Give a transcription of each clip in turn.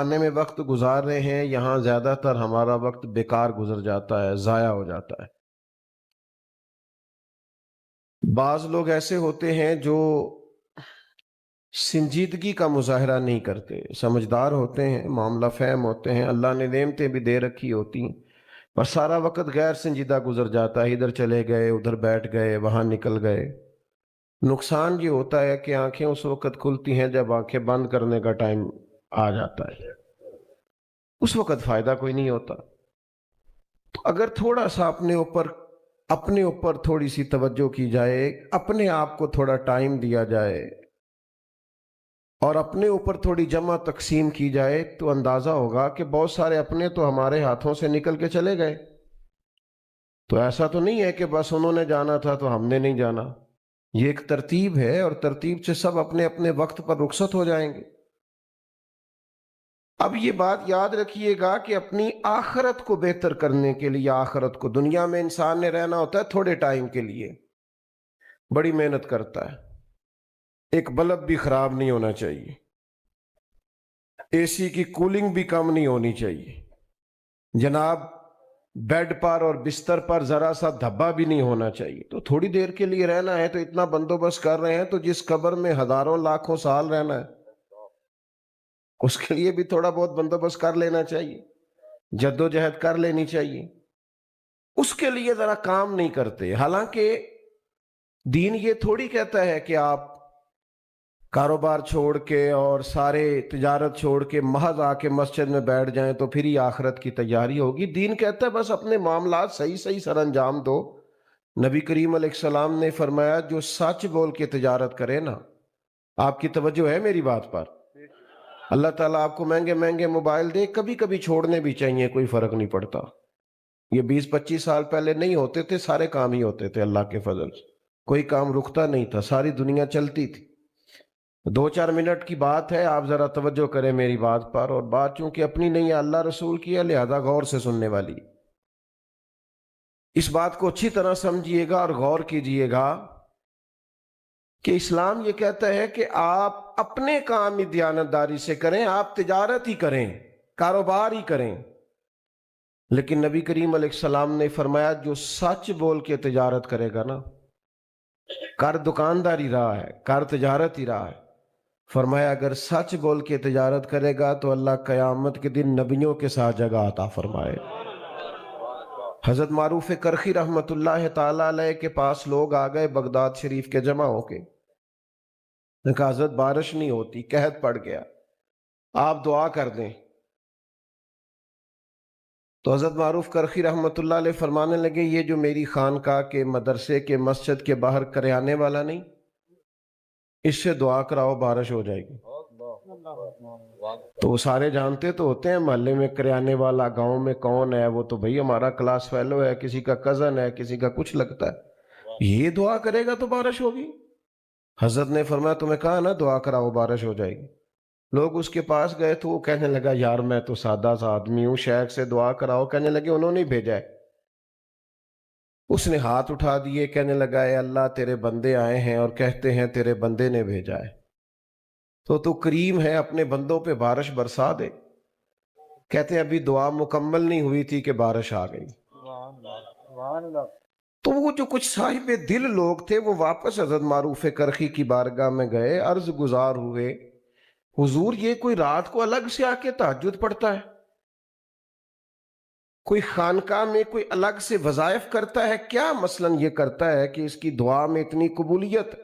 آنے میں وقت گزار رہے ہیں، یہاں زیادہ تر ہمارا وقت بیکار گزر جاتا ہے، ضائع ہو جاتا ہے۔ بعض لوگ ایسے ہوتے ہیں جو سنجیدگی کا مظاہرہ نہیں کرتے، سمجھدار ہوتے ہیں، معاملہ فہم ہوتے ہیں، اللہ نے نعمتیں بھی دے رکھی ہوتی ہیں، پر سارا وقت غیر سنجیدہ گزر جاتا ہے، ادھر چلے گئے، ادھر بیٹھ گئے، وہاں نکل گئے۔ نقصان یہ ہوتا ہے کہ آنکھیں اس وقت کھلتی ہیں جب آنکھیں بند کرنے کا ٹائم آ جاتا ہے، اس وقت فائدہ کوئی نہیں ہوتا۔ تو اگر تھوڑا سا اپنے اوپر تھوڑی سی توجہ کی جائے، اپنے آپ کو تھوڑا ٹائم دیا جائے اور اپنے اوپر تھوڑی جمع تقسیم کی جائے، تو اندازہ ہوگا کہ بہت سارے اپنے تو ہمارے ہاتھوں سے نکل کے چلے گئے۔ تو ایسا تو نہیں ہے کہ بس انہوں نے جانا تھا تو ہم نے نہیں جانا، یہ ایک ترتیب ہے، اور ترتیب سے سب اپنے اپنے وقت پر رخصت ہو جائیں گے۔ اب یہ بات یاد رکھیے گا کہ اپنی آخرت کو بہتر کرنے کے لیے، آخرت کو، دنیا میں انسان نے رہنا ہوتا ہے تھوڑے ٹائم کے لیے، بڑی محنت کرتا ہے، ایک بلب بھی خراب نہیں ہونا چاہیے، اے سی کی کولنگ بھی کم نہیں ہونی چاہیے، جناب بیڈ پر اور بستر پر ذرا سا دھبا بھی نہیں ہونا چاہیے۔ تو تھوڑی دیر کے لیے رہنا ہے تو اتنا بندوبست کر رہے ہیں، تو جس قبر میں ہزاروں لاکھوں سال رہنا ہے اس کے لیے بھی تھوڑا بہت بندوبست کر لینا چاہیے، جد و جہد کر لینی چاہیے۔ اس کے لیے ذرا کام نہیں کرتے، حالانکہ دین یہ تھوڑی کہتا ہے کہ آپ کاروبار چھوڑ کے اور سارے تجارت چھوڑ کے محض آ کے مسجد میں بیٹھ جائیں تو پھر ہی آخرت کی تیاری ہوگی۔ دین کہتا ہے بس اپنے معاملات صحیح صحیح سر انجام دو۔ نبی کریم علیہ السلام نے فرمایا جو سچ بول کے تجارت کرے نا، آپ کی توجہ ہے میری بات پر؟ اللہ تعالیٰ آپ کو مہنگے مہنگے موبائل دے، کبھی کبھی چھوڑنے بھی چاہیے، کوئی فرق نہیں پڑتا۔ یہ 20-25 سال پہلے نہیں ہوتے تھے، سارے کام ہی ہوتے تھے اللہ کے فضل سے، کوئی کام رکتا نہیں تھا، ساری دنیا چلتی تھی۔ 2-4 منٹ کی بات ہے، آپ ذرا توجہ کریں میری بات پر، اور بات چونکہ اپنی نہیں ہے، اللہ رسول کی ہے، لہذا غور سے سننے والی۔ اس بات کو اچھی طرح سمجھیے گا اور غور کیجئے گا کہ اسلام یہ کہتا ہے کہ آپ اپنے کام ہی دیانتداری سے کریں، آپ تجارت ہی کریں، کاروبار ہی کریں، لیکن نبی کریم علیہ السلام نے فرمایا جو سچ بول کے تجارت کرے گا نا، کر دکانداری رہا ہے، کر تجارت ہی رہا ہے، فرمایا اگر سچ بول کے تجارت کرے گا تو اللہ قیامت کے دن نبیوں کے ساتھ جگہ عطا فرمائے۔ حضرت معروف کرخی رحمت اللہ تعالیٰ علیہ کے پاس لوگ آ گئے بغداد شریف کے جمع ہو کے، نے کہا حضرت بارش نہیں ہوتی، قحط پڑ گیا، آپ دعا کر دیں۔ تو حضرت معروف کرخی رحمت اللہ علیہ فرمانے لگے یہ جو میری خانقاہ کے، مدرسے کے، مسجد کے باہر کریانے والا نہیں، اس سے دعا کراؤ بارش ہو جائے گی۔ تو وہ سارے جانتے تو ہوتے ہیں محلے میں کریانے والا گاؤں میں کون ہے، وہ تو بھئی ہمارا کلاس فیلو ہے، کسی کا کزن ہے، کسی کا کچھ لگتا ہے، یہ دعا کرے گا تو بارش ہوگی۔ حضرت نے فرمایا تمہیں کہا نا دعا کراؤ بارش ہو جائے گی۔ لوگ اس کے پاس گئے تو وہ کہنے لگا یار میں تو سادہ سا آدمی ہوں، شیخ سے دعا کراؤ، کہنے لگے انہوں نے بھیجا ہے۔ اس نے ہاتھ اٹھا دیے، کہنے لگا اے اللہ تیرے بندے آئے ہیں اور کہتے ہیں تیرے بندے نے بھیجا ہے، تو کریم ہے اپنے بندوں پہ بارش برسا دے۔ کہتے ہیں ابھی دعا مکمل نہیں ہوئی تھی کہ بارش آ گئی۔ تو وہ جو کچھ صاحب دل لوگ تھے وہ واپس حضرت معروف کرخی کی بارگاہ میں گئے، عرض گزار ہوئے حضور یہ کوئی رات کو الگ سے آ کے تہجد پڑھتا ہے، کوئی خانقاہ میں کوئی الگ سے وظائف کرتا ہے، کیا مثلاً یہ کرتا ہے کہ اس کی دعا میں اتنی قبولیت؟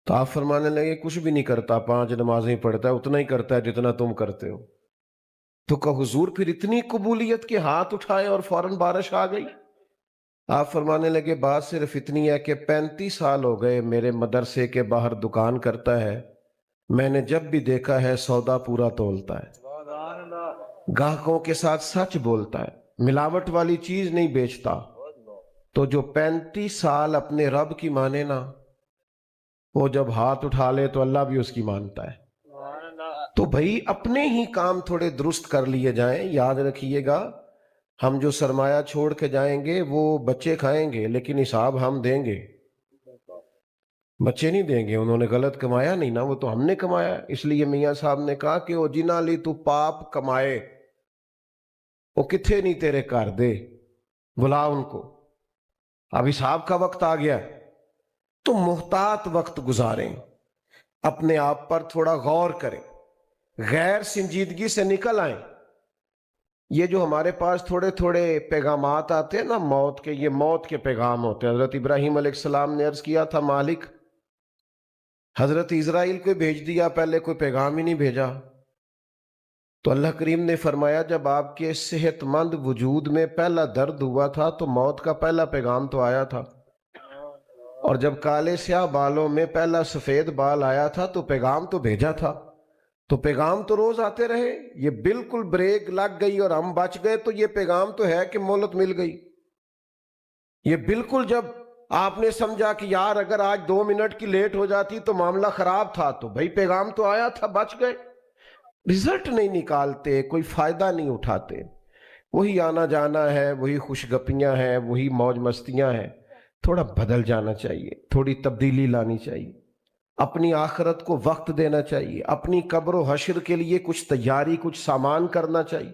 تو آپ فرمانے لگے کچھ بھی نہیں کرتا، 5 نمازیں پڑھتا ہے، اتنا ہی کرتا ہے جتنا تم کرتے ہو۔ تو کہ حضور پھر اتنی قبولیت کے ہاتھ اٹھائے اور فوراً بارش آ گئی؟ آپ فرمانے لگے بات صرف اتنی ہے کہ 35 سال ہو گئے میرے مدرسے کے باہر دکان کرتا ہے، میں نے جب بھی دیکھا ہے سودا پورا تولتا ہے، گاہکوں کے ساتھ سچ بولتا ہے، ملاوٹ والی چیز نہیں بیچتا۔ تو جو 35 سال اپنے رب کی مانے نا، وہ جب ہاتھ اٹھا لے تو اللہ بھی اس کی مانتا ہے۔ تو بھئی اپنے ہی کام تھوڑے درست کر لیے جائیں۔ یاد رکھیے گا ہم جو سرمایہ چھوڑ کے جائیں گے وہ بچے کھائیں گے، لیکن حساب ہم دیں گے۔ بچے نہیں دیں گے، انہوں نے غلط کمایا نہیں نا، وہ تو ہم نے کمایا۔ اس لیے میاں صاحب نے کہا کہ او جنا لی تو پاپ کمائے وہ کتھے نہیں تیرے کر دے، بلا ان کو، اب حساب کا وقت آ گیا۔ تو محتاط وقت گزاریں، اپنے آپ پر تھوڑا غور کریں، غیر سنجیدگی سے نکل آئیں۔ یہ جو ہمارے پاس تھوڑے تھوڑے پیغامات آتے ہیں نا موت کے، یہ موت کے پیغام ہوتے ہیں۔ حضرت ابراہیم علیہ السلام نے عرض کیا تھا مالک، حضرت اسرائیل کو بھیج دیا، پہلے کوئی پیغام ہی نہیں بھیجا۔ تو اللہ کریم نے فرمایا جب آپ کے صحت مند وجود میں پہلا درد ہوا تھا تو موت کا پہلا پیغام تو آیا تھا، اور جب کالے سیاہ بالوں میں پہلا سفید بال آیا تھا تو پیغام تو بھیجا تھا۔ تو پیغام تو روز آتے رہے، یہ بالکل بریک لگ گئی اور ہم بچ گئے تو یہ پیغام تو ہے کہ مہلت مل گئی۔ یہ بالکل جب آپ نے سمجھا کہ یار اگر آج 2 منٹ کی لیٹ ہو جاتی تو معاملہ خراب تھا، تو بھائی پیغام تو آیا تھا، بچ گئے۔ رزلٹ نہیں نکالتے، کوئی فائدہ نہیں اٹھاتے، وہی آنا جانا ہے، وہی خوش گپیاں ہیں، وہی موج مستیاں ہیں۔ تھوڑا بدل جانا چاہیے، تھوڑی تبدیلی لانی چاہیے، اپنی آخرت کو وقت دینا چاہیے، اپنی قبر و حشر کے لیے کچھ تیاری، کچھ سامان کرنا چاہیے۔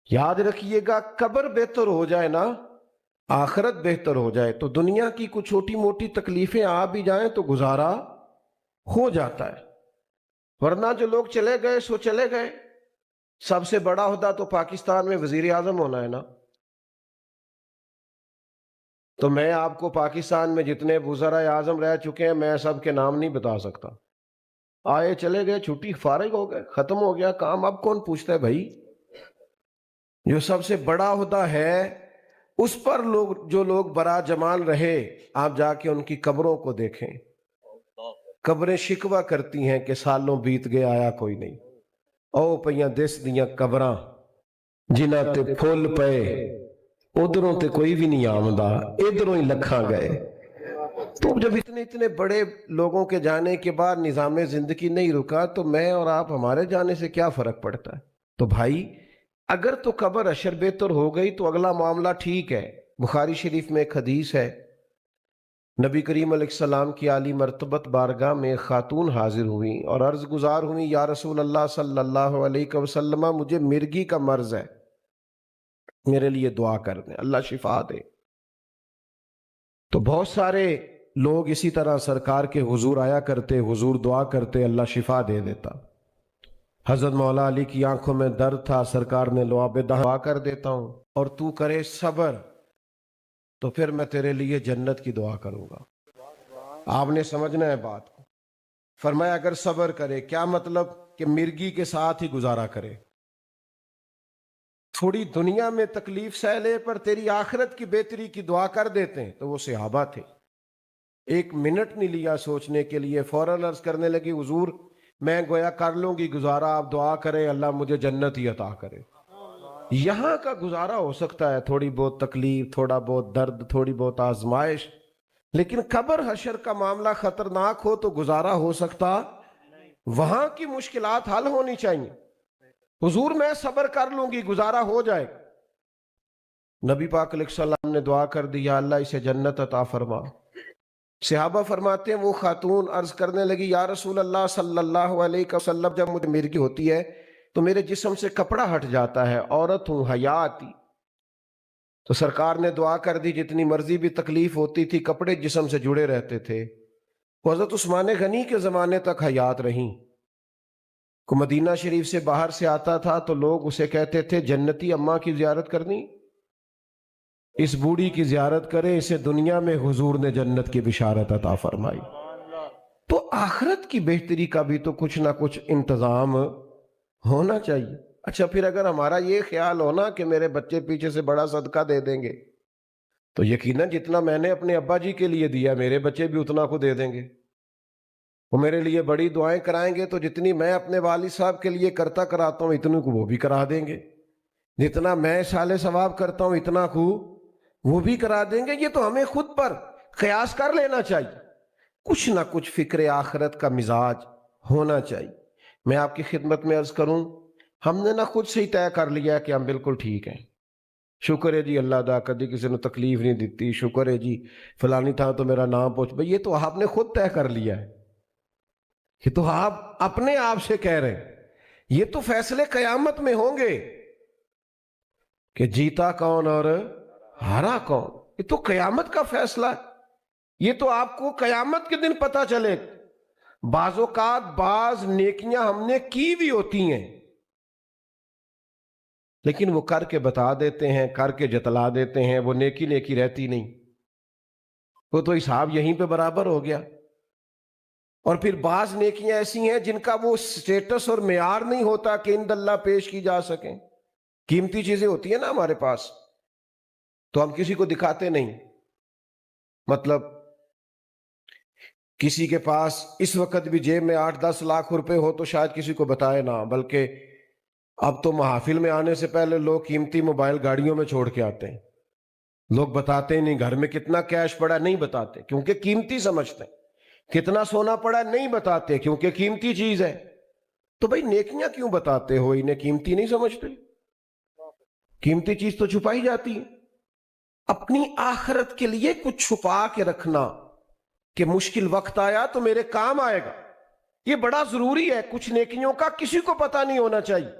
یاد رکھیے گا قبر بہتر ہو جائے نا، آخرت بہتر ہو جائے تو دنیا کی کچھ چھوٹی موٹی تکلیفیں آ بھی جائیں تو گزارا ہو جاتا ہے، ورنہ جو لوگ چلے گئے سو چلے گئے۔ سب سے بڑا عہدہ تو پاکستان میں وزیر اعظم ہونا ہے نا، تو میں آپ کو پاکستان میں جتنے وزراء اعظم رہ چکے ہیں میں سب کے نام نہیں بتا سکتا۔ آئے چلے گئے، چھٹی، فارغ ہو گئے، ختم ہو گیا کام، اب کون پوچھتا ہے بھائی؟ جو سب سے بڑا عہدہ ہے اس پر جو لوگ برا جمال رہے، آپ جا کے ان کی قبروں کو دیکھیں، قبریں شکوہ کرتی ہیں کہ سالوں بیت گئے آیا کوئی نہیں۔ او پئیاں دس دیاں قبراں جنہ تے پھول پئے، ادھروں تے کوئی بھی نہیں آمدہ، ادھروں ہی لکھاں گئے۔ تو جب اتنے بڑے لوگوں کے جانے کے بعد نظام زندگی نہیں رکا تو میں اور آپ ہمارے جانے سے کیا فرق پڑتا ہے؟ تو بھائی اگر تو قبر حشر بہتر ہو گئی تو اگلا معاملہ ٹھیک ہے۔ بخاری شریف میں ایک حدیث ہے، نبی کریم علیہ السلام کی عالی مرتبت بارگاہ میں خاتون حاضر ہوئی اور عرض گزار ہوئی، یا رسول اللہ صلی اللہ علیہ وسلم مجھے مرگی کا مرض ہے، میرے لیے دعا کر دیں، اللہ شفا دے۔ تو بہت سارے لوگ اسی طرح سرکار کے حضور آیا کرتے، حضور دعا کرتے، اللہ شفا دے دیتا۔ حضرت مولا علی کی آنکھوں میں درد تھا، سرکار نے لعاب دعا کر دیتا ہوں اور تو کرے صبر تو پھر میں تیرے لیے جنت کی دعا کروں گا۔ آپ نے سمجھنا ہے بات کو۔ فرمایا اگر صبر کرے، کیا مطلب؟ کہ مرگی کے ساتھ ہی گزارا کرے، تھوڑی دنیا میں تکلیف سہ لے پر تیری آخرت کی بہتری کی دعا کر دیتے ہیں۔ تو وہ صحابہ تھے، 1 منٹ نہیں لیا سوچنے کے لیے، فوراً عرض کرنے لگی حضور میں گویا کر لوں گی گزارا، آپ دعا کریں اللہ مجھے جنت ہی عطا کرے۔ یہاں کا گزارا ہو سکتا ہے، تھوڑی بہت تکلیف، تھوڑا بہت درد، تھوڑی بہت آزمائش، لیکن قبر حشر کا معاملہ خطرناک ہو تو گزارا ہو سکتا، وہاں کی مشکلات حل ہونی چاہیے۔ حضور میں صبر کر لوں گی گزارا ہو جائے۔ نبی پاک علیہ السلام نے دعا کر دی، یا اللہ اسے جنت عطا فرما۔ صحابہ فرماتے ہیں وہ خاتون عرض کرنے لگی، یا رسول اللہ صلی اللہ علیہ وسلم جب مجھے مرگی ہوتی ہے تو میرے جسم سے کپڑا ہٹ جاتا ہے، عورت ہوں، حیا آتی۔ تو سرکار نے دعا کر دی، جتنی مرضی بھی تکلیف ہوتی تھی کپڑے جسم سے جڑے رہتے تھے۔ وہ حضرت عثمان غنی کے زمانے تک حیات رہیں۔ کو مدینہ شریف سے باہر سے آتا تھا تو لوگ اسے کہتے تھے جنتی اماں کی زیارت کرنی، اس بوڑھی کی زیارت کرے، اسے دنیا میں حضور نے جنت کی بشارت عطا فرمائی۔ تو آخرت کی بہتری کا بھی تو کچھ نہ کچھ انتظام ہونا چاہیے۔ اچھا پھر اگر ہمارا یہ خیال ہونا کہ میرے بچے پیچھے سے بڑا صدقہ دے دیں گے تو یقیناً جتنا میں نے اپنے ابا جی کے لیے دیا میرے بچے بھی اتنا کو دے دیں گے۔ وہ میرے لیے بڑی دعائیں کرائیں گے تو جتنی میں اپنے والد صاحب کے لیے کرتا کراتا ہوں اتنی کو وہ بھی کرا دیں گے، جتنا میں سال ثواب کرتا ہوں اتنا کو وہ بھی کرا دیں گے۔ یہ تو ہمیں خود پر قیاس کر لینا چاہیے، کچھ نہ کچھ فکر آخرت کا مزاج ہونا چاہیے۔ میں آپ کی خدمت میں عرض کروں، ہم نے نہ خود سے ہی طے کر لیا کہ ہم بالکل ٹھیک ہیں، شکر ہے جی اللہ دا کدی کسی نے تکلیف نہیں دیتی، شکر ہے جی فلانی تھا تو میرا نام پہنچ بھئی، یہ تو آپ نے خود طے کر لیا ہے، یہ تو آپ اپنے آپ سے کہہ رہے ہیں، یہ تو فیصلے قیامت میں ہوں گے کہ جیتا کون اور ہارا کون، یہ تو قیامت کا فیصلہ ہے، یہ تو آپ کو قیامت کے دن پتا چلے۔ بعض اوقات بعض نیکیاں ہم نے کی بھی ہوتی ہیں لیکن وہ کر کے بتا دیتے ہیں، کر کے جتلا دیتے ہیں، وہ نیکی نیکی رہتی نہیں، وہ تو حساب یہیں پہ برابر ہو گیا۔ اور پھر بعض نیکیاں ایسی ہیں جن کا وہ سٹیٹس اور معیار نہیں ہوتا کہ عند اللہ پیش کی جا سکیں، قیمتی چیزیں ہوتی ہیں نا ہمارے پاس، تو ہم کسی کو دکھاتے نہیں۔ مطلب کسی کے پاس اس وقت بھی جیب میں 8-10 لاکھ روپے ہو تو شاید کسی کو بتائے نہ، بلکہ اب تو محافل میں آنے سے پہلے لوگ قیمتی موبائل گاڑیوں میں چھوڑ کے آتے ہیں، لوگ بتاتے نہیں گھر میں کتنا کیش پڑا، نہیں بتاتے کیونکہ قیمتی سمجھتے ہیں، کتنا سونا پڑا نہیں بتاتے کیونکہ قیمتی چیز ہے۔ تو بھئی نیکیاں کیوں بتاتے ہو، انہیں قیمتی نہیں سمجھتے؟ قیمتی چیز تو چھپائی جاتی ہے۔ اپنی آخرت کے لیے کچھ چھپا کے رکھنا کہ مشکل وقت آیا تو میرے کام آئے گا، یہ بڑا ضروری ہے۔ کچھ نیکیوں کا کسی کو پتہ نہیں ہونا چاہیے۔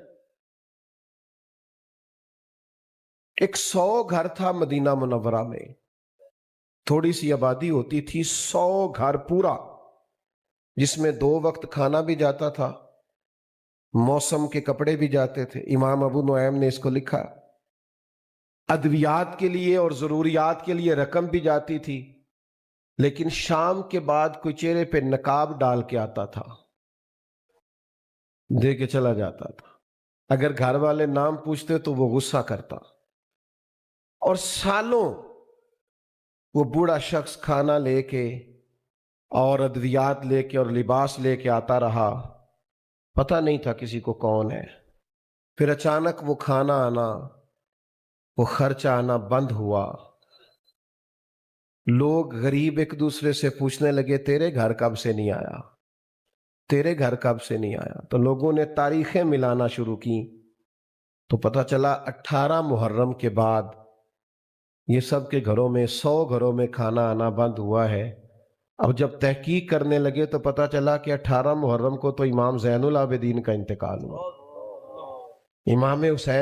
ایک 100 گھر تھا مدینہ منورہ میں، تھوڑی سی آبادی ہوتی تھی، 100 گھر پورا، جس میں 2 وقت کھانا بھی جاتا تھا، موسم کے کپڑے بھی جاتے تھے۔ امام ابو نعیم نے اس کو لکھا، ادویات کے لیے اور ضروریات کے لیے رقم بھی جاتی تھی، لیکن شام کے بعد کوئی چہرے پہ نقاب ڈال کے آتا تھا، دے کے چلا جاتا تھا، اگر گھر والے نام پوچھتے تو وہ غصہ کرتا، اور سالوں وہ بوڑھا شخص کھانا لے کے اور ادویات لے کے اور لباس لے کے آتا رہا، پتہ نہیں تھا کسی کو کون ہے۔ پھر اچانک وہ کھانا آنا، وہ خرچہ آنا بند ہوا، لوگ غریب ایک دوسرے سے پوچھنے لگے تیرے گھر کب سے نہیں آیا، تیرے گھر کب سے نہیں آیا؟ تو لوگوں نے تاریخیں ملانا شروع کی تو پتہ چلا 18 محرم کے بعد یہ سب کے گھروں میں 100 گھروں میں کھانا آنا بند ہوا ہے۔ اب جب تحقیق کرنے لگے تو پتہ چلا کہ 18 محرم کو تو امام زین العابدین کا انتقال ہوا، امام حسین